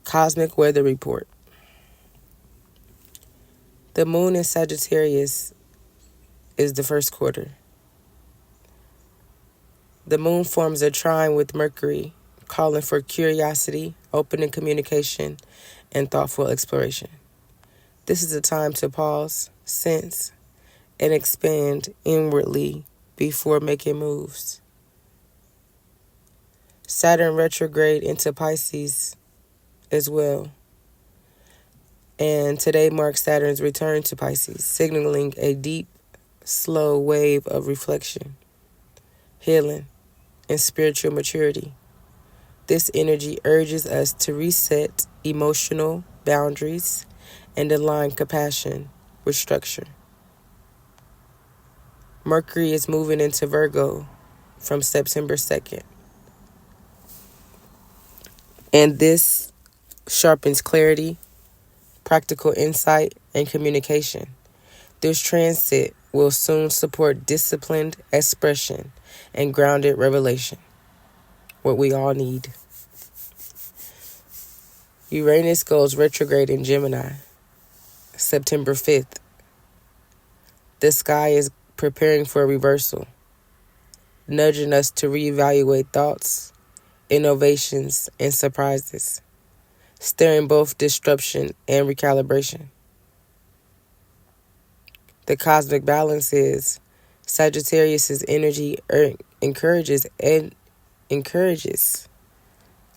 Cosmic Weather Report. The moon in Sagittarius is the first quarter. The moon forms a trine with Mercury, calling for curiosity, open communication, and thoughtful exploration. This is a time to pause, sense, and expand inwardly before making moves. Saturn retrograde into Pisces as well. And today marks Saturn's return to Pisces, signaling a deep, slow wave of reflection, healing, and spiritual maturity. This energy urges us to reset emotional boundaries and align compassion with structure. Mercury is moving into Virgo from September 2nd. And this sharpens clarity, practical insight, and communication. This transit will soon support disciplined expression and grounded revelation, what we all need. Uranus goes retrograde in Gemini, September 5th. The sky is preparing for a reversal, nudging us to reevaluate thoughts, innovations, and surprises, stirring both disruption and recalibration. The cosmic balance is Sagittarius' energy encourages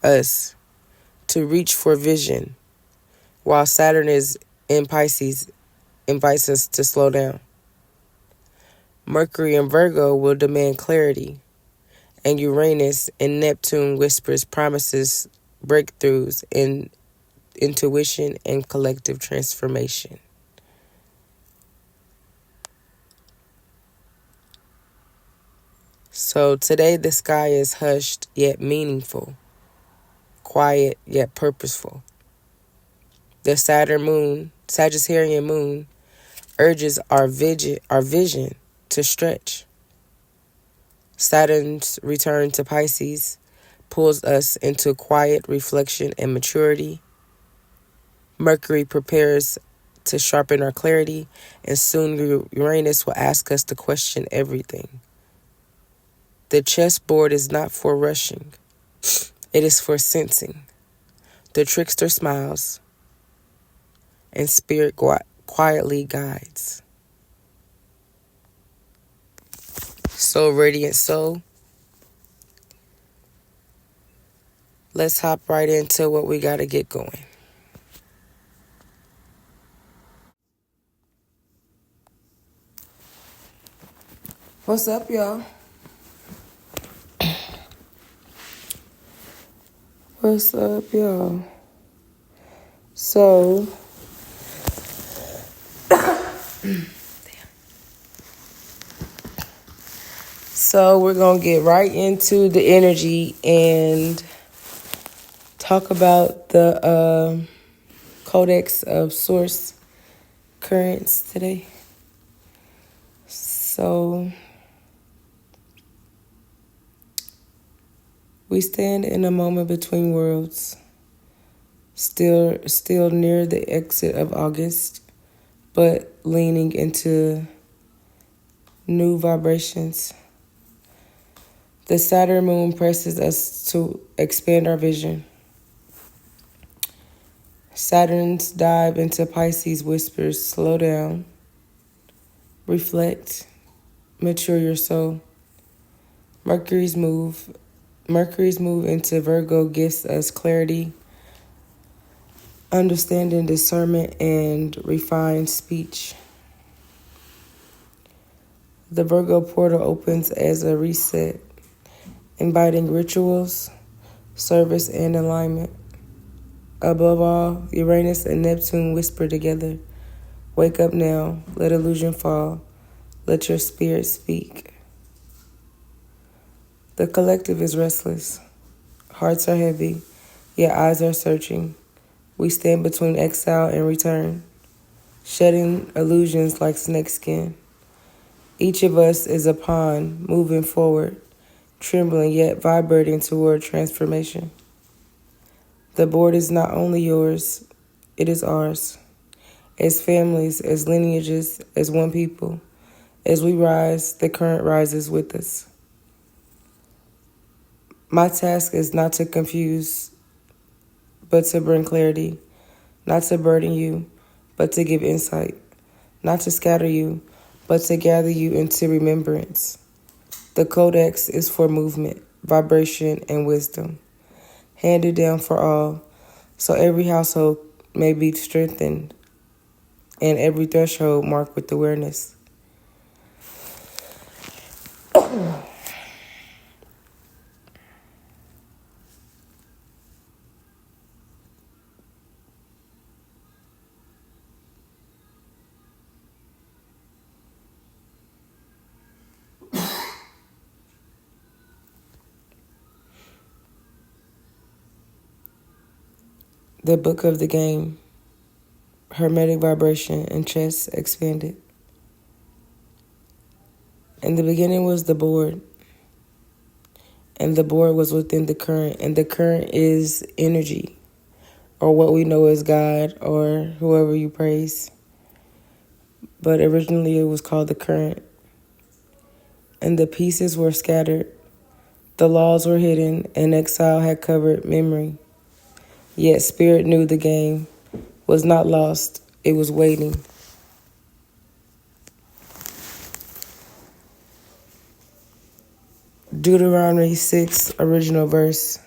us to reach for vision, while Saturn is in Pisces invites us to slow down. Mercury in Virgo will demand clarity, and Uranus in Neptune whispers promises, breakthroughs in intuition and collective transformation. So today the sky is hushed yet meaningful, quiet yet purposeful. The Sagittarian moon, urges our vision to stretch. Saturn's return to Pisces pulls us into quiet reflection and maturity. Mercury prepares to sharpen our clarity, and soon Uranus will ask us to question everything. The chessboard is not for rushing. It is for sensing. The trickster smiles, and spirit quietly guides. So, Radiant Soul, let's hop right into what we got to get going. What's up, y'all? What's up, y'all? So, we're going to get right into the energy and talk about the Codex of Source Currents today. So, we stand in a moment between worlds, still near the exit of August, but leaning into new vibrations. The Saturn moon presses us to expand our vision. Saturn's dive into Pisces whispers, slow down, reflect, mature your soul. Mercury's move into Virgo gives us clarity, understanding, discernment, and refined speech. The Virgo portal opens as a reset, inviting rituals, service, and alignment. Above all, Uranus and Neptune whisper together, wake up now, let illusion fall, let your spirit speak. The collective is restless. Hearts are heavy, yet eyes are searching. We stand between exile and return, shedding illusions like snakeskin. Each of us is a pawn moving forward, trembling yet vibrating toward transformation. The board is not only yours, it is ours. As families, as lineages, as one people, as we rise, the current rises with us. My task is not to confuse, but to bring clarity, not to burden you, but to give insight, not to scatter you, but to gather you into remembrance. The Codex is for movement, vibration, and wisdom, handed down for all, so every household may be strengthened and every threshold marked with awareness. The book of the game, hermetic vibration and chess expanded. In the beginning was the board, and the board was within the current, and the current is energy, or what we know as God, or whoever you praise. But originally it was called the current. And the pieces were scattered, the laws were hidden, and exile had covered memory. Yet spirit knew the game was not lost, it was waiting. Deuteronomy 6, original verse.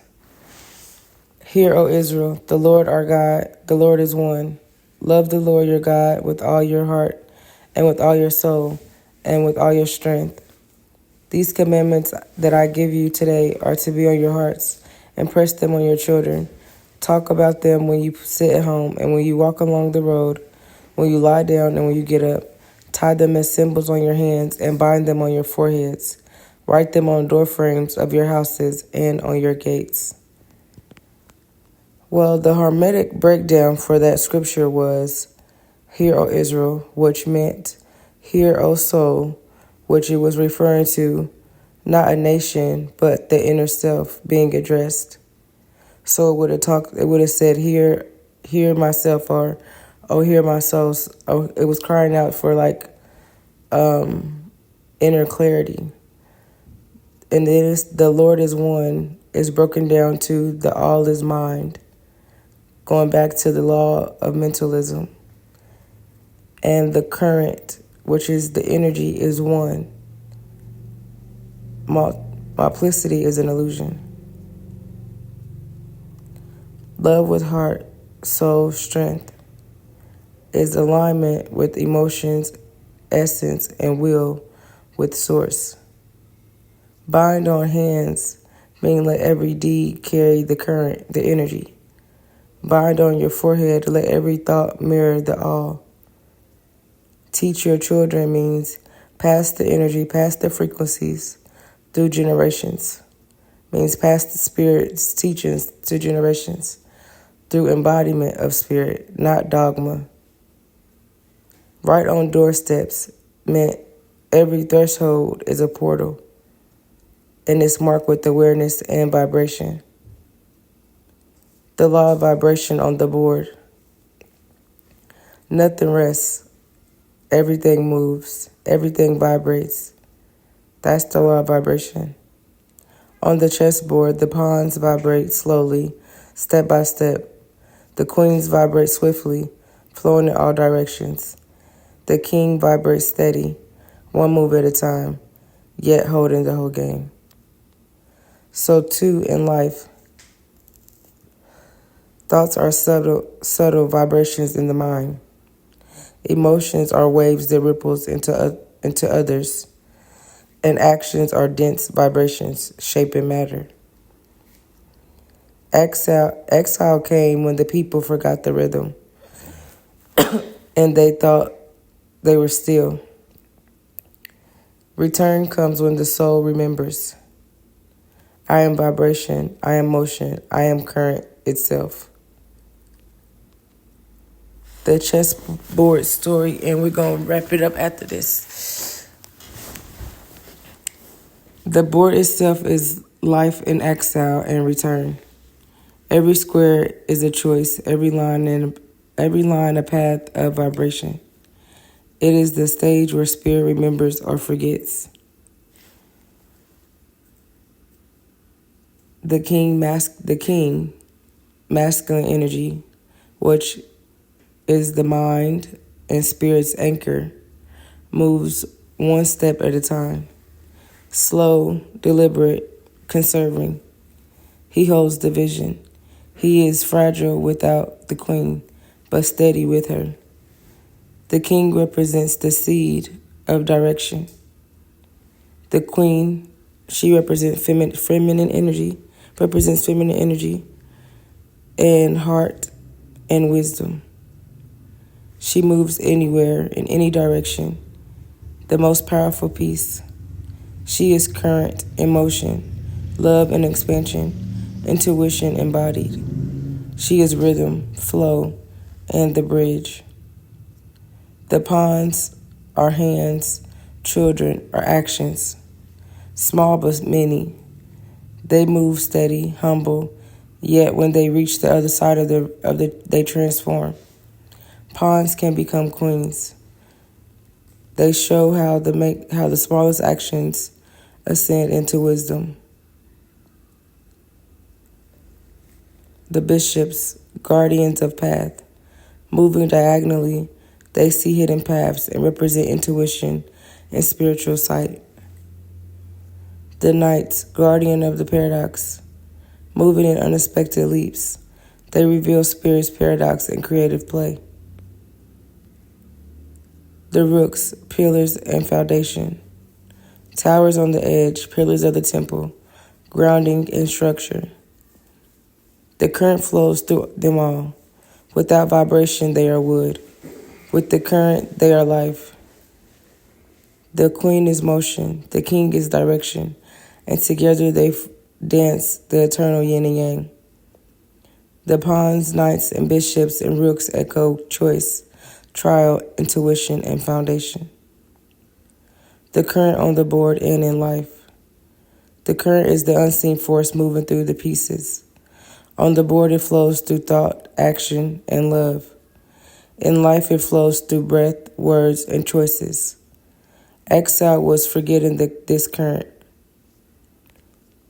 Hear, O Israel, the Lord our God, the Lord is one. Love the Lord your God with all your heart, and with all your soul, and with all your strength. These commandments that I give you today are to be on your hearts. Impress them on your children. Talk about them when you sit at home and when you walk along the road, when you lie down and when you get up. Tie them as symbols on your hands and bind them on your foreheads. Write them on door frames of your houses and on your gates. Well, the Hermetic breakdown for that scripture was, Hear, O Israel, which meant, Hear, O soul, which it was referring to, not a nation, but the inner self being addressed. So it would have said, hear myself, or, oh, hear my soul. Oh, it was crying out for inner clarity. And the Lord is one is broken down to the all is mind, going back to the law of mentalism. And the current, which is the energy, is one. Multiplicity is an illusion. Love with heart, soul, strength is alignment with emotions, essence, and will with source. Bind on hands, meaning let every deed carry the current, the energy. Bind on your forehead, let every thought mirror the all. Teach your children means pass the energy, pass the frequencies through generations. Means pass the spirit's teachings to generations through embodiment of spirit, not dogma. Right on doorsteps meant every threshold is a portal, and it's marked with awareness and vibration. The law of vibration on the board. Nothing rests. Everything moves. Everything vibrates. That's the law of vibration. On the chessboard, the pawns vibrate slowly, step by step. The queens vibrate swiftly, flowing in all directions. The king vibrates steady, one move at a time, yet holding the whole game. So too in life, thoughts are subtle vibrations in the mind. Emotions are waves that ripples into others, and actions are dense vibrations shaping matter. Exile came when the people forgot the rhythm, and they thought they were still. Return comes when the soul remembers. I am vibration, I am motion, I am current itself. The chessboard story, and we're going to wrap it up after this. The board itself is life in exile and return. Every square is a choice, every line a path of vibration. It is the stage where spirit remembers or forgets. The king, masculine energy, which is the mind and spirit's anchor, moves one step at a time, slow, deliberate, conserving. He holds the vision. He is fragile without the queen, but steady with her. The king represents the seed of direction. The queen, she represents feminine energy and heart and wisdom. She moves anywhere in any direction. The most powerful piece. She is current, emotion, love and expansion, intuition embodied. She is rhythm, flow, and the bridge. The pawns are hands, children are actions, small but many. They move steady, humble, yet when they reach the other side they transform. Pawns can become queens. They show how the smallest actions ascend into wisdom. The bishops, guardians of path, moving diagonally, they see hidden paths and represent intuition and spiritual sight. The knights, guardian of the paradox, moving in unexpected leaps, they reveal spirit's paradox and creative play. The rooks, pillars and foundation, towers on the edge, pillars of the temple, grounding and structure. The current flows through them all. Without vibration, they are wood. With the current, they are life. The queen is motion, the king is direction, and together they dance the eternal yin and yang. The pawns, knights, and bishops and rooks echo choice, trial, intuition, and foundation. The current on the board and in life. The current is the unseen force moving through the pieces. On the board, it flows through thought, action, and love. In life, it flows through breath, words, and choices. Exile was forgetting this current,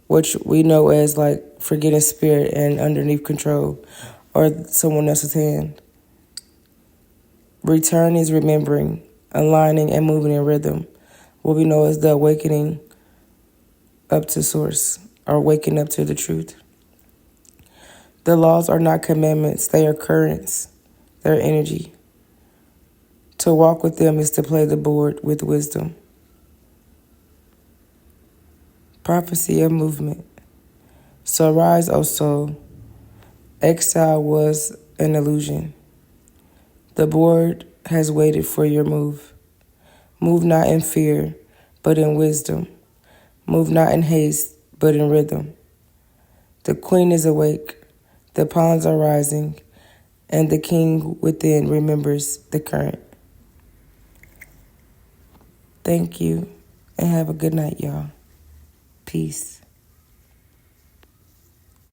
which we know as like forgetting spirit and underneath control or someone else's hand. Return is remembering, aligning, and moving in rhythm, what we know as the awakening up to source or waking up to the truth. The laws are not commandments, they are currents, they're energy. To walk with them is to play the board with wisdom. Prophecy of movement. So rise, O soul. Exile was an illusion. The board has waited for your move. Move not in fear, but in wisdom. Move not in haste, but in rhythm. The queen is awake, the pawns are rising, and the king within remembers the current. Thank you, and have a good night, y'all. Peace.